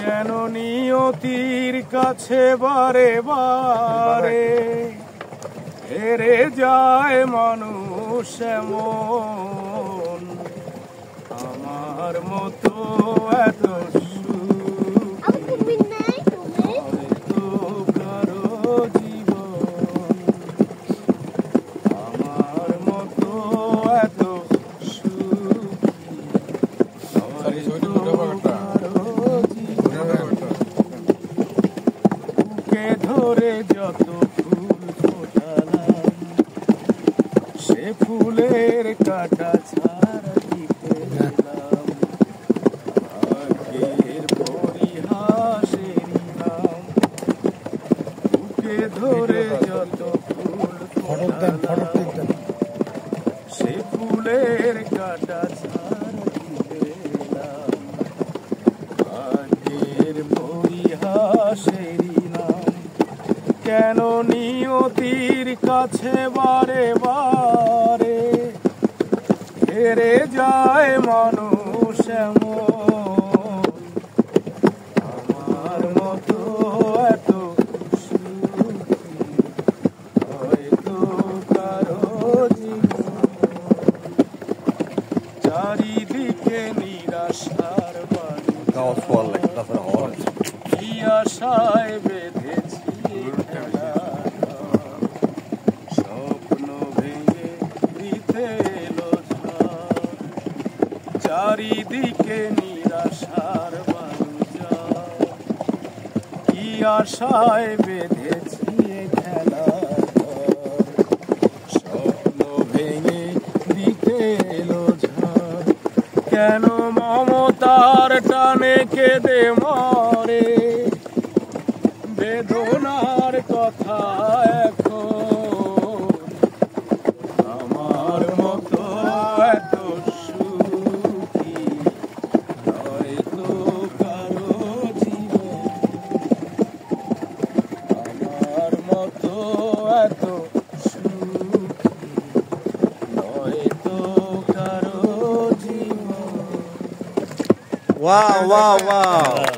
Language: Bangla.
কেন নিয়তির কাছে বারে বারে হেরে যায় মানুষ এমন, আমার মতো এত হয়তো কারো জীবন, আমার মতো এত বুকে ধরে যত ফুল ফোটালাম সে ফুলের কাটা ছাড়া দিতে গেলাম, আগের পরিহাসের নাম। বুকে ধরে যত ফুল ফোটালাম সে ফুলের কাটা ছাড়া দিতে গেলাম, আগের পরিহাসের নাম। কেন নিয়তির কাছে বারে বারে হেরে যায় মানুষ এমন, আমার মতো এত সুখী হয়তো কারো জীবন। চারিদিকে নিরাশার বাণী, কি আশায় বেঁধেছি স্বপ্ন ভেঙে দিতে এলো ঝড়। চারিদিকে নিরাশার বাণী, কি আশায় বেঁধেছি খেলার ঘর। স্বপ্ন ভেঙে দিতে এলো ঝড়, কেন মমতার টানে কেঁদে মরে বেদনার কথা এখন, আমার মতো এত সুখী হয়তো কারো জীবন, আমার মতো এত সুখী হয়তো কারো জীবন। Wow, wow, wow.